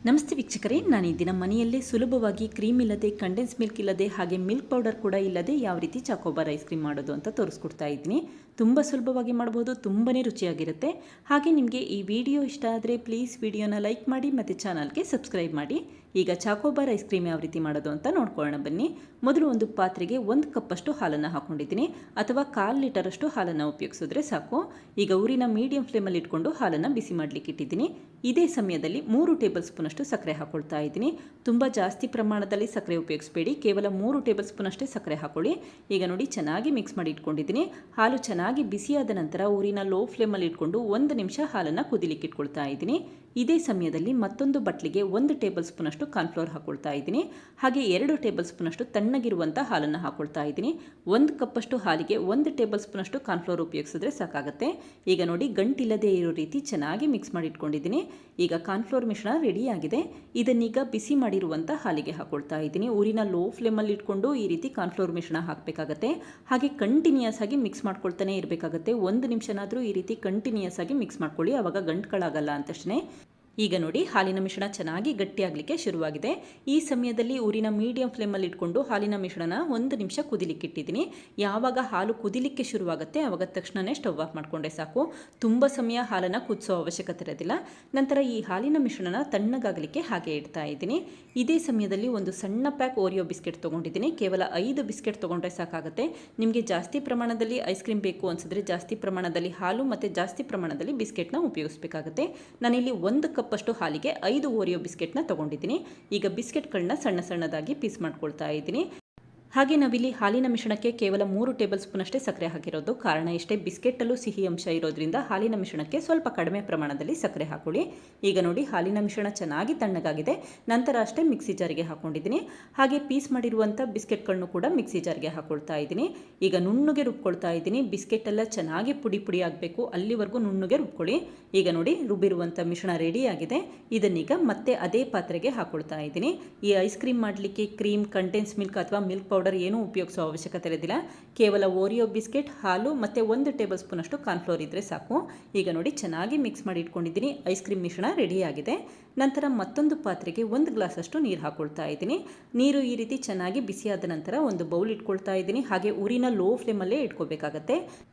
ನಮಸ್ತೆ ವೀಕ್ಷಕರೇ, ನಾನು ಈ ದಿನ ಮನೆಯಲ್ಲೇ ಸುಲಭವಾಗಿ ಕ್ರೀಮ್ ಇಲ್ಲದೆ, ಕಂಡೆನ್ಸ್ ಮಿಲ್ಕ್ ಇಲ್ಲದೆ, ಹಾಗೆ ಮಿಲ್ಕ್ ಪೌಡರ್ ಕೂಡ ಇಲ್ಲದೆ ಯಾವ ರೀತಿ ಚಾಕೋಬಾರ್ ಐಸ್ ಕ್ರೀಮ್ ಮಾಡೋದು ಅಂತ ತೋರಿಸ್ಕೊಡ್ತಾ ಇದ್ದೀನಿ. ತುಂಬ ಸುಲಭವಾಗಿ ಮಾಡ್ಬೋದು, ತುಂಬಾ ರುಚಿಯಾಗಿರುತ್ತೆ. ಹಾಗೆ ನಿಮಗೆ ಈ ವಿಡಿಯೋ ಇಷ್ಟ ಆದರೆ ಪ್ಲೀಸ್ ವಿಡಿಯೋನ ಲೈಕ್ ಮಾಡಿ ಮತ್ತು ಚಾನಲ್ಗೆ ಸಬ್ಸ್ಕ್ರೈಬ್ ಮಾಡಿ. ಈಗ ಚಾಕೋಬಾರ್ ಐಸ್ ಕ್ರೀಮ್ ಯಾವ ರೀತಿ ಮಾಡೋದು ಅಂತ ನೋಡ್ಕೊಳ್ಳೋಣ ಬನ್ನಿ. ಮೊದಲು ಒಂದು ಪಾತ್ರೆಗೆ 1 ಕಪ್ಪಷ್ಟು ಹಾಲನ್ನು ಹಾಕ್ಕೊಂಡಿದ್ದೀನಿ, ಅಥವಾ 1/4 ಲೀಟರಷ್ಟು ಹಾಲನ್ನು ಉಪಯೋಗಿಸಿದ್ರೆ ಸಾಕು. ಈಗ ಊರಿನ ಮೀಡಿಯಂ ಫ್ಲೇಮಲ್ಲಿ ಇಟ್ಕೊಂಡು ಹಾಲನ್ನು ಬಿಸಿ ಮಾಡಲಿಕ್ಕೆ ಇಟ್ಟಿದ್ದೀನಿ. ಇದೇ ಸಮಯದಲ್ಲಿ 3 ಟೇಬಲ್ ಸ್ಪೂನಷ್ಟು ಸಕ್ಕರೆ ಹಾಕ್ಕೊಳ್ತಾ ಇದ್ದೀನಿ. ತುಂಬ ಜಾಸ್ತಿ ಪ್ರಮಾಣದಲ್ಲಿ ಸಕ್ಕರೆ ಉಪಯೋಗಿಸಬೇಡಿ, ಕೇವಲ 3 ಟೇಬಲ್ ಸ್ಪೂನ್ ಅಷ್ಟೇ ಸಕ್ಕರೆ ಹಾಕೊಳ್ಳಿ. ಈಗ ನೋಡಿ, ಚೆನ್ನಾಗಿ ಮಿಕ್ಸ್ ಮಾಡಿ ಇಟ್ಕೊಂಡಿದ್ದೀನಿ. ಹಾಲು ಚೆನ್ನಾಗಿ ಬಿಸಿಯಾದ ನಂತರ ಊರಿನ ಲೋ ಫ್ಲೇಮಲ್ಲಿ ಇಟ್ಕೊಂಡು 1 ನಿಮಿಷ ಹಾಲನ್ನು ಕುದಿಲಿಕ್ಕೆ ಇಟ್ಕೊಳ್ತಾ ಇದ್ದೀನಿ. ಇದೇ ಸಮಯದಲ್ಲಿ ಮತ್ತೊಂದು ಬಟ್ಲಿಗೆ 1 ಟೇಬಲ್ ಸ್ಪೂನಷ್ಟು ಕಾರ್ನ್ಫ್ಲೋರ್ ಹಾಕ್ಕೊಳ್ತಾ ಇದ್ದೀನಿ. ಹಾಗೆ 2 ಟೇಬಲ್ ಸ್ಪೂನಷ್ಟು ತಣ್ಣಗಿರುವಂಥ ಹಾಲನ್ನು ಹಾಕ್ಕೊಳ್ತಾ ಇದ್ದೀನಿ. 1 ಕಪ್ಪಷ್ಟು ಹಾಲಿಗೆ 1 ಟೇಬಲ್ ಸ್ಪೂನಷ್ಟು ಕಾರ್ನ್ಫ್ಲೋರ್ ಉಪಯೋಗಿಸಿದ್ರೆ ಸಾಕಾಗುತ್ತೆ. ಈಗ ನೋಡಿ, ಗಂಟಿಲ್ಲದೆ ಇರೋ ರೀತಿ ಚೆನ್ನಾಗಿ ಮಿಕ್ಸ್ ಮಾಡಿ ಇಟ್ಕೊಂಡಿದ್ದೀನಿ. ಈಗ ಕಾರ್ನ್ಫ್ಲೋರ್ ಮಿಶ್ರಣ ರೆಡಿಯಾಗಿದೆ. ಇದನ್ನೀಗ ಬಿಸಿ ಮಾಡಿರುವಂಥ ಹಾಲಿಗೆ ಹಾಕ್ಕೊಳ್ತಾ ಇದ್ದೀನಿ. ಊರಿನ ಲೋ ಫ್ಲೇಮಲ್ಲಿ ಇಟ್ಕೊಂಡು ಈ ರೀತಿ ಕಾರ್ನ್ಫ್ಲೋರ್ ಮಿಶ್ರಣ ಹಾಕಬೇಕಾಗತ್ತೆ. ಹಾಗೆ ಕಂಟಿನ್ಯೂಯಸ್ ಆಗಿ ಮಿಕ್ಸ್ ಮಾಡ್ಕೊಳ್ತಾನೆ ಇರಬೇಕಾಗತ್ತೆ. 1 ನಿಮಿಷನಾದರೂ ಈ ರೀತಿ ಕಂಟಿನ್ಯೂಯಸ್ ಆಗಿ ಮಿಕ್ಸ್ ಮಾಡ್ಕೊಳ್ಳಿ, ಆವಾಗ ಗಂಟುಗಳಾಗಲ್ಲ ಅಂತಷ್ಟೇ. ಈಗ ನೋಡಿ, ಹಾಲಿನ ಮಿಶ್ರಣ ಚೆನ್ನಾಗಿ ಗಟ್ಟಿಯಾಗಲಿಕ್ಕೆ ಶುರುವಾಗಿದೆ. ಈ ಸಮಯದಲ್ಲಿ ಊರಿನ ಮೀಡಿಯಂ ಫ್ಲೇಮಲ್ಲಿ ಇಟ್ಕೊಂಡು ಹಾಲಿನ ಮಿಶ್ರಣ 1 ನಿಮಿಷ ಕುದಿಲಿಕ್ಕೆ ಇಟ್ಟಿದ್ದೀನಿ. ಯಾವಾಗ ಹಾಲು ಕುದಿಲಿಕ್ಕೆ ಶುರುವಾಗುತ್ತೆ ಆವಾಗ ತಕ್ಷಣವೇ ಸ್ಟವ್ ಆಫ್ ಮಾಡಿಕೊಂಡೆ ಸಾಕು. ತುಂಬ ಸಮಯ ಹಾಲನ್ನು ಕುದಿಸೋ ಅವಶ್ಯಕತೆ ಇರೋದಿಲ್ಲ. ನಂತರ ಈ ಹಾಲಿನ ಮಿಶ್ರಣ ತಣ್ಣಗಾಗಲಿಕ್ಕೆ ಹಾಗೆ ಇಡ್ತಾ ಇದ್ದೀನಿ. ಇದೇ ಸಮಯದಲ್ಲಿ ಒಂದು ಸಣ್ಣ ಪ್ಯಾಕ್ ಓರಿಯೋ ಬಿಸ್ಕೆಟ್ ತೊಗೊಂಡಿದ್ದೀನಿ. ಕೇವಲ 5 ಬಿಸ್ಕೆಟ್ ತೊಗೊಂಡ್ರೆ ಸಾಕಾಗುತ್ತೆ. ನಿಮಗೆ ಜಾಸ್ತಿ ಪ್ರಮಾಣದಲ್ಲಿ ಐಸ್ ಕ್ರೀಮ್ ಬೇಕು ಅನಿಸಿದ್ರೆ ಜಾಸ್ತಿ ಪ್ರಮಾಣದಲ್ಲಿ ಹಾಲು ಮತ್ತು ಜಾಸ್ತಿ ಪ್ರಮಾಣದಲ್ಲಿ ಬಿಸ್ಕೆಟ್ನ ಉಪಯೋಗಿಸಬೇಕಾಗುತ್ತೆ. ನಾನಿಲ್ಲಿ 1 ಕಪ್ಪಷ್ಟು ಹಾಲಿಗೆ 5 ಓರಿಯೋ ಬಿಸ್ಕೆಟ್ನ ತೊಗೊಂಡಿದ್ದೀನಿ. ಈಗ ಬಿಸ್ಕೆಟ್ಗಳನ್ನ ಸಣ್ಣ ಸಣ್ಣದಾಗಿ ಪೀಸ್ ಮಾಡ್ಕೊಳ್ತಾ ಇದ್ದೀನಿ. ಹಾಗೆ ನಾವಿಲ್ಲಿ ಹಾಲಿನ ಮಿಶ್ರಣಕ್ಕೆ ಕೇವಲ 3 ಟೇಬಲ್ ಸ್ಪೂನ್ ಅಷ್ಟೇ ಸಕ್ಕರೆ ಹಾಕಿರೋದು. ಕಾರಣ ಇಷ್ಟೇ, ಬಿಸ್ಕೆಟಲ್ಲೂ ಸಿಹಿ ಅಂಶ ಇರೋದ್ರಿಂದ ಹಾಲಿನ ಮಿಶ್ರಣಕ್ಕೆ ಸ್ವಲ್ಪ ಕಡಿಮೆ ಪ್ರಮಾಣದಲ್ಲಿ ಸಕ್ಕರೆ ಹಾಕೊಳ್ಳಿ. ಈಗ ನೋಡಿ, ಹಾಲಿನ ಮಿಶ್ರಣ ಚೆನ್ನಾಗಿ ತಣ್ಣಗಾಗಿದೆ. ನಂತರ ಅಷ್ಟೇ ಮಿಕ್ಸಿ ಜಾರಿಗೆ ಹಾಕ್ಕೊಂಡಿದ್ದೀನಿ. ಹಾಗೆ ಪೀಸ್ ಮಾಡಿರುವಂಥ ಬಿಸ್ಕೆಟ್ಗಳನ್ನು ಕೂಡ ಮಿಕ್ಸಿ ಜಾರಿಗೆ ಹಾಕ್ಕೊಳ್ತಾ ಇದ್ದೀನಿ. ಈಗ ನುಣ್ಣಗೆ ರುಬ್ಕೊಳ್ತಾ ಇದ್ದೀನಿ. ಬಿಸ್ಕೆಟ್ ಎಲ್ಲ ಚೆನ್ನಾಗಿ ಪುಡಿ ಪುಡಿ ಆಗಬೇಕು, ಅಲ್ಲಿವರೆಗೂ ನುಣ್ಣಗೆ ರುಬ್ಕೊಳ್ಳಿ. ಈಗ ನೋಡಿ, ರುಬ್ಬಿರುವಂಥ ಮಿಶ್ರಣ ರೆಡಿಯಾಗಿದೆ. ಇದನ್ನೀಗ ಮತ್ತೆ ಅದೇ ಪಾತ್ರೆಗೆ ಹಾಕ್ಕೊಳ್ತಾ ಇದ್ದೀನಿ. ಈ ಐಸ್ ಕ್ರೀಮ್ ಮಾಡಲಿಕ್ಕೆ ಕ್ರೀಮ್, ಕಂಡೆನ್ಸ್ ಮಿಲ್ಕ್ ಅಥವಾ ಮಿಲ್ಕ್ ಪೌಡರ್ ಏನೂ ಉಪಯೋಗಿಸೋ ಅವಶ್ಯಕತೆ ಇರೋದಿಲ್ಲ. ಕೇವಲ ಓರಿಯೋ ಬಿಸ್ಕೆಟ್, ಹಾಲು ಮತ್ತು 1 ಟೇಬಲ್ ಸ್ಪೂನಷ್ಟು ಕಾರ್ನ್ಫ್ಲೋರ್ ಇದ್ದರೆ ಸಾಕು. ಈಗ ನೋಡಿ, ಚೆನ್ನಾಗಿ ಮಿಕ್ಸ್ ಮಾಡಿ ಇಟ್ಕೊಂಡಿದ್ದೀನಿ. ಐಸ್ ಕ್ರೀಮ್ ಮಿಶ್ರಣ ರೆಡಿಯಾಗಿದೆ. ನಂತರ ಮತ್ತೊಂದು ಪಾತ್ರೆಗೆ 1 ಗ್ಲಾಸಷ್ಟು ನೀರು ಹಾಕ್ಕೊಳ್ತಾ ಇದ್ದೀನಿ. ನೀರು ಈ ರೀತಿ ಚೆನ್ನಾಗಿ ಬಿಸಿಯಾದ ನಂತರ ಒಂದು ಬೌಲ್ ಇಟ್ಕೊಳ್ತಾ ಇದ್ದೀನಿ. ಹಾಗೆ ಊರಿನ ಲೋ ಫ್ಲೇಮಲ್ಲೇ ಇಟ್ಕೋಬೇಕಾಗತ್ತೆ.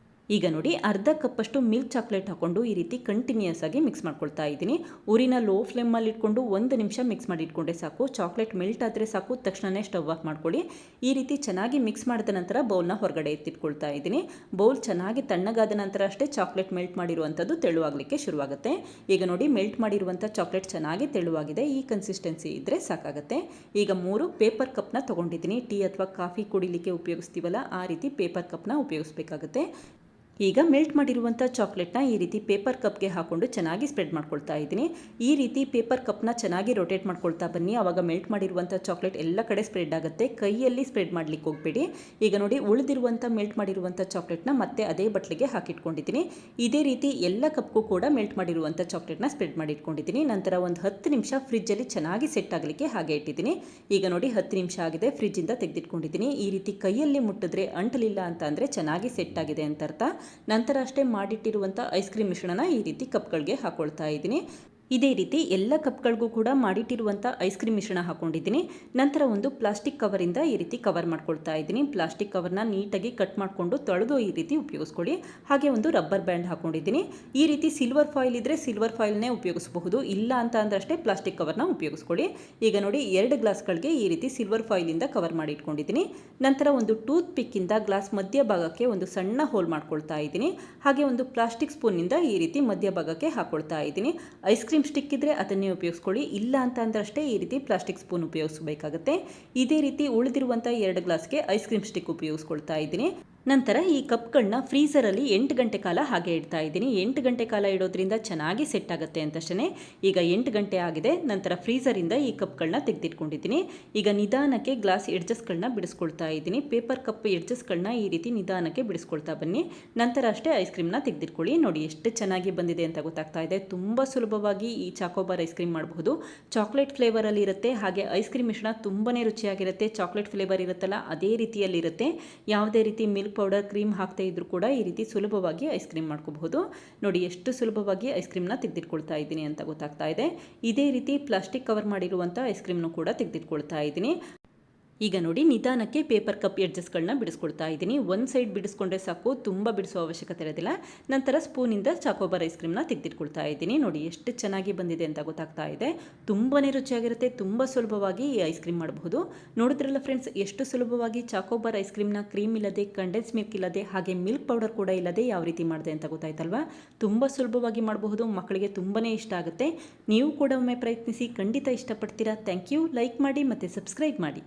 ಈಗ ನೋಡಿ, ಅರ್ಧ ಕಪ್ಪಷ್ಟು ಮಿಲ್ಕ್ ಚಾಕ್ಲೇಟ್ ಹಾಕ್ಕೊಂಡು ಈ ರೀತಿ ಕಂಟಿನ್ಯೂಯಸ್ ಆಗಿ ಮಿಕ್ಸ್ ಮಾಡ್ಕೊಳ್ತಾ ಇದ್ದೀನಿ. ಊರಿನ ಲೋ ಫ್ಲೇಮಲ್ಲಿ ಇಟ್ಕೊಂಡು 1 ನಿಮಿಷ ಮಿಕ್ಸ್ ಮಾಡಿ ಇಟ್ಕೊಂಡೆ ಸಾಕು. ಚಾಕ್ಲೇಟ್ ಮೆಲ್ಟ್ ಆದರೆ ಸಾಕು, ತಕ್ಷಣವೇ ಸ್ಟವ್ ಆಫ್ ಮಾಡ್ಕೊಳ್ಳಿ. ಈ ರೀತಿ ಚೆನ್ನಾಗಿ ಮಿಕ್ಸ್ ಮಾಡಿದ ನಂತರ ಬೌಲ್ನ ಹೊರಗಡೆ ಎತ್ತಿಟ್ಕೊಳ್ತಾ ಇದ್ದೀನಿ. ಬೌಲ್ ಚೆನ್ನಾಗಿ ತಣ್ಣಗಾದ ನಂತರ ಅಷ್ಟೇ ಚಾಕ್ಲೇಟ್ ಮೆಲ್ಟ್ ಮಾಡಿರುವಂಥದ್ದು ತೆಳುವಾಗಲಿಕ್ಕೆ ಶುರುವಾಗುತ್ತೆ. ಈಗ ನೋಡಿ, ಮೆಲ್ಟ್ ಮಾಡಿರುವಂಥ ಚಾಕ್ಲೇಟ್ ಚೆನ್ನಾಗಿ ತೆಳುವಾಗಿದೆ. ಈ ಕನ್ಸಿಸ್ಟೆನ್ಸಿ ಇದ್ದರೆ ಸಾಕಾಗುತ್ತೆ. ಈಗ 3 ಪೇಪರ್ ಕಪ್ನ ತೊಗೊಂಡಿದ್ದೀನಿ. ಟೀ ಅಥವಾ ಕಾಫಿ ಕುಡಿಲಿಕ್ಕೆ ಉಪಯೋಗಿಸ್ತೀವಲ್ಲ, ಆ ರೀತಿ ಪೇಪರ್ ಕಪ್ನ ಉಪಯೋಗಿಸ್ಬೇಕಾಗುತ್ತೆ. ಈಗ ಮೆಲ್ಟ್ ಮಾಡಿರುವಂಥ ಚಾಕ್ಲೇಟ್ನ ಈ ರೀತಿ ಪೇಪರ್ ಕಪ್ಗೆ ಹಾಕ್ಕೊಂಡು ಚೆನ್ನಾಗಿ ಸ್ಪ್ರೆಡ್ ಮಾಡ್ಕೊಳ್ತಾ ಇದ್ದೀನಿ. ಈ ರೀತಿ ಪೇಪರ್ ಕಪ್ನ ಚೆನ್ನಾಗಿ ರೊಟೇಟ್ ಮಾಡ್ಕೊಳ್ತಾ ಬನ್ನಿ, ಆವಾಗ ಮೆಲ್ಟ್ ಮಾಡಿರುವಂಥ ಚಾಕ್ಲೇಟ್ ಎಲ್ಲ ಕಡೆ ಸ್ಪ್ರೆಡ್ ಆಗುತ್ತೆ. ಕೈಯಲ್ಲಿ ಸ್ಪ್ರೆಡ್ ಮಾಡಲಿಕ್ಕೆ ಹೋಗಬೇಡಿ. ಈಗ ನೋಡಿ, ಉಳಿದಿರುವಂಥ ಮೆಲ್ಟ್ ಮಾಡಿರುವಂಥ ಚಾಕ್ಲೇಟ್ನ ಮತ್ತೆ ಅದೇ ಬಟ್ಲಿಗೆ ಹಾಕಿಟ್ಕೊಂಡಿದ್ದೀನಿ. ಇದೇ ರೀತಿ ಎಲ್ಲ ಕಪ್ಗೂ ಕೂಡ ಮೆಲ್ಟ್ ಮಾಡಿರುವಂಥ ಚಾಕ್ಲೇಟ್ನ ಸ್ಪ್ರೆಡ್ ಮಾಡಿ ಇಟ್ಕೊಂಡಿದ್ದೀನಿ. ನಂತರ ಒಂದು 10 ನಿಮಿಷ ಫ್ರಿಜ್ಜಲ್ಲಿ ಚೆನ್ನಾಗಿ ಸೆಟ್ ಆಗಲಿಕ್ಕೆ ಹಾಗೆ ಇಟ್ಟಿದ್ದೀನಿ. ಈಗ ನೋಡಿ, 10 ನಿಮಿಷ ಆಗಿದೆ. ಫ್ರಿಜ್ಜಿಂದ ತೆಗೆದಿಟ್ಕೊಂಡಿದ್ದೀನಿ. ಈ ರೀತಿ ಕೈಯಲ್ಲಿ ಮುಟ್ಟಿದ್ರೆ ಅಂಟಲಿಲ್ಲ ಅಂತ ಅಂದರೆ ಚೆನ್ನಾಗಿ ಸೆಟ್ ಆಗಿದೆ ಅಂತ ಅರ್ಥ. ನಂತರ ಅಷ್ಟೇ ಮಾಡಿಟ್ಟಿರುವಂಥ ಐಸ್ ಕ್ರೀಮ್ ಮಿಶ್ರಣನ ಈ ರೀತಿ ಕಪ್ಗಳಿಗೆ ಹಾಕ್ಕೊಳ್ತಾ ಇದ್ದೀನಿ. ಇದೇ ರೀತಿ ಎಲ್ಲ ಕಪ್ಗಳಿಗೂ ಕೂಡ ಮಾಡಿಟ್ಟಿರುವಂಥ ಐಸ್ ಕ್ರೀಮ್ ಮಿಶ್ರಣ ಹಾಕ್ಕೊಂಡಿದ್ದೀನಿ. ನಂತರ ಒಂದು ಪ್ಲಾಸ್ಟಿಕ್ ಕವರಿಂದ ಈ ರೀತಿ ಕವರ್ ಮಾಡ್ಕೊಳ್ತಾ ಇದ್ದೀನಿ. ಪ್ಲಾಸ್ಟಿಕ್ ಕವರ್ನ ನೀಟಾಗಿ ಕಟ್ ಮಾಡಿಕೊಂಡು ತೊಳೆದು ಈ ರೀತಿ ಉಪಯೋಗಿಸ್ಕೊಳ್ಳಿ. ಹಾಗೆ ಒಂದು ರಬ್ಬರ್ ಬ್ಯಾಂಡ್ ಹಾಕ್ಕೊಂಡಿದ್ದೀನಿ. ಈ ರೀತಿ ಸಿಲ್ವರ್ ಫಾಯಿಲ್ ಇದ್ದರೆ ಸಿಲ್ವರ್ ಫಾಯಿಲ್ನೇ ಉಪಯೋಗಿಸಬಹುದು, ಇಲ್ಲ ಅಂತ ಅಂದ್ರೆ ಅಷ್ಟೇ ಪ್ಲಾಸ್ಟಿಕ್ ಕವರ್ನ ಉಪಯೋಗಿಸ್ಕೊಳ್ಳಿ. ಈಗ ನೋಡಿ, 2 ಗ್ಲಾಸ್ಗಳಿಗೆ ಈ ರೀತಿ ಸಿಲ್ವರ್ ಫಾಯಿಲಿಂದ ಕವರ್ ಮಾಡಿ ಇಟ್ಕೊಂಡಿದ್ದೀನಿ. ನಂತರ ಒಂದು ಟೂತ್ ಪಿಕ್ಕಿಂದ ಗ್ಲಾಸ್ ಮಧ್ಯಭಾಗಕ್ಕೆ ಒಂದು ಸಣ್ಣ ಹೋಲ್ ಮಾಡ್ಕೊಳ್ತಾ ಇದ್ದೀನಿ. ಹಾಗೆ ಒಂದು ಪ್ಲಾಸ್ಟಿಕ್ ಸ್ಪೂನಿಂದ ಈ ರೀತಿ ಮಧ್ಯಭಾಗಕ್ಕೆ ಹಾಕ್ಕೊಳ್ತಾ ಇದ್ದೀನಿ. ಐಸ್ ಕ್ರೀಮ್ ಸ್ಟಿಕ್ ಇದ್ದರೆ ಅದನ್ನೇ ಉಪಯೋಗಿಸ್ಕೊಳ್ಳಿ, ಇಲ್ಲ ಅಂತ ಅಂದ್ರೆ ಅಷ್ಟೇ ಈ ರೀತಿ ಪ್ಲಾಸ್ಟಿಕ್ ಸ್ಪೂನ್ ಉಪಯೋಗಿಸಬೇಕಾಗುತ್ತೆ. ಇದೇ ರೀತಿ ಉಳಿದಿರುವಂಥ 2 ಗ್ಲಾಸ್ಗೆ ಐಸ್ ಕ್ರೀಮ್ ಸ್ಟಿಕ್ ಉಪಯೋಗಿಸ್ಕೊಳ್ತಾ ಇದ್ದೀನಿ. ನಂತರ ಈ ಕಪ್ಗಳನ್ನ ಫ್ರೀಸರಲ್ಲಿ 8 ಗಂಟೆ ಕಾಲ ಹಾಗೆ ಇಡ್ತಾ ಇದ್ದೀನಿ. 8 ಗಂಟೆ ಕಾಲ ಇಡೋದ್ರಿಂದ ಚೆನ್ನಾಗಿ ಸೆಟ್ ಆಗುತ್ತೆ ಅಂತಷ್ಟೇ. ಈಗ 8 ಗಂಟೆ ಆಗಿದೆ. ನಂತರ ಫ್ರೀಸರಿಂದ ಈ ಕಪ್ಗಳನ್ನ ತೆಗೆದಿಟ್ಕೊಂಡಿದ್ದೀನಿ. ಈಗ ನಿಧಾನಕ್ಕೆ ಗ್ಲಾಸ್ ಎಡ್ಜಸ್ಗಳನ್ನ ಬಿಡಿಸ್ಕೊಳ್ತಾ ಇದ್ದೀನಿ. ಪೇಪರ್ ಕಪ್ ಎಡ್ಜಸ್ಗಳನ್ನ ಈ ರೀತಿ ನಿಧಾನಕ್ಕೆ ಬಿಡಿಸ್ಕೊಳ್ತಾ ಬನ್ನಿ. ನಂತರ ಅಷ್ಟೇ ಐಸ್ ಕ್ರೀಮ್ನ ತೆಗೆದಿಟ್ಕೊಳ್ಳಿ. ನೋಡಿ, ಎಷ್ಟು ಚೆನ್ನಾಗಿ ಬಂದಿದೆ ಅಂತ ಗೊತ್ತಾಗ್ತಾ ಇದೆ. ತುಂಬ ಸುಲಭವಾಗಿ ಈ ಚಾಕೋಬಾರ್ ಐಸ್ ಕ್ರೀಮ್ ಮಾಡಬಹುದು. ಚಾಕ್ಲೇಟ್ ಫ್ಲೇವರಲ್ಲಿ ಇರುತ್ತೆ. ಹಾಗೆ ಐಸ್ ಕ್ರೀಮ್ ಮಿಶ್ರಣ ತುಂಬಾ ರುಚಿಯಾಗಿರುತ್ತೆ. ಚಾಕ್ಲೇಟ್ ಫ್ಲೇವರ್ ಇರುತ್ತಲ್ಲ, ಅದೇ ರೀತಿಯಲ್ಲಿರುತ್ತೆ. ಯಾವುದೇ ರೀತಿ ಮಿಲ್ಕ್ ಮಿಲ್ಕ್ ಪೌಡರ್ ಕ್ರೀಮ್ ಹಾಕ್ತಾ ಇದ್ರೂ ಕೂಡ ಈ ರೀತಿ ಸುಲಭವಾಗಿ ಐಸ್ ಕ್ರೀಮ್ ಮಾಡ್ಕೋಬಹುದು. ನೋಡಿ ಎಷ್ಟು ಸುಲಭವಾಗಿ ಐಸ್ ಕ್ರೀಮ್ನ ತೆಗೆದಿಟ್ಕೊಳ್ತಾ ಇದ್ದೀನಿ ಅಂತ ಗೊತ್ತಾಗ್ತಾ ಇದೆ. ಇದೇ ರೀತಿ ಪ್ಲಾಸ್ಟಿಕ್ ಕವರ್ ಮಾಡಿರುವಂಥ ಐಸ್ ಕ್ರೀಮ್ನು ಕೂಡ ತೆಗೆದಿಟ್ಕೊಳ್ತಾ ಇದ್ದೀನಿ. ಈಗ ನೋಡಿ ನಿಧಾನಕ್ಕೆ ಪೇಪರ್ ಕಪ್ ಎಡ್ಜಸ್ಗಳನ್ನ ಬಿಡಿಸ್ಕೊಳ್ತಾ ಇದ್ದೀನಿ. ಒಂದು ಸೈಡ್ ಬಿಡಿಸ್ಕೊಂಡ್ರೆ ಸಾಕು, ತುಂಬ ಬಿಡಿಸೋ ಅವಶ್ಯಕತೆ ಇರೋದಿಲ್ಲ. ನಂತರ ಸ್ಪೂನಿಂದ ಚಾಕೋಬಾರ್ ಐಸ್ ಕ್ರೀಮ್ನ ತೆಗೆದಿಟ್ಕೊಳ್ತಾ ಇದ್ದೀನಿ. ನೋಡಿ ಎಷ್ಟು ಚೆನ್ನಾಗಿ ಬಂದಿದೆ ಅಂತ ಗೊತ್ತಾಗ್ತಾ ಇದೆ. ತುಂಬಾ ರುಚಿಯಾಗಿರುತ್ತೆ, ತುಂಬ ಸುಲಭವಾಗಿ ಈ ಐಸ್ ಕ್ರೀಮ್ ಮಾಡಬಹುದು. ನೋಡಿದ್ರಲ್ಲ ಫ್ರೆಂಡ್ಸ್, ಎಷ್ಟು ಸುಲಭವಾಗಿ ಚಾಕೋಬಾರ್ ಐಸ್ ಕ್ರೀಮ್ನ ಕ್ರೀಮ್ ಇಲ್ಲದೆ, ಕಂಡೆನ್ಸ್ ಮಿಲ್ಕ್ ಇಲ್ಲದೆ, ಹಾಗೆ ಮಿಲ್ಕ್ ಪೌಡರ್ ಕೂಡ ಇಲ್ಲದೆ ಯಾವ ರೀತಿ ಮಾಡಿದೆ ಅಂತ ಗೊತ್ತಾಯ್ತಲ್ವಾ. ತುಂಬ ಸುಲಭವಾಗಿ ಮಾಡಬಹುದು, ಮಕ್ಕಳಿಗೆ ತುಂಬಾ ಇಷ್ಟ ಆಗುತ್ತೆ. ನೀವು ಕೂಡ ಒಮ್ಮೆ ಪ್ರಯತ್ನಿಸಿ, ಖಂಡಿತ ಇಷ್ಟಪಡ್ತೀರಾ. Thank you. ಲೈಕ್ ಮಾಡಿ ಮತ್ತು ಸಬ್ಸ್ಕ್ರೈಬ್ ಮಾಡಿ.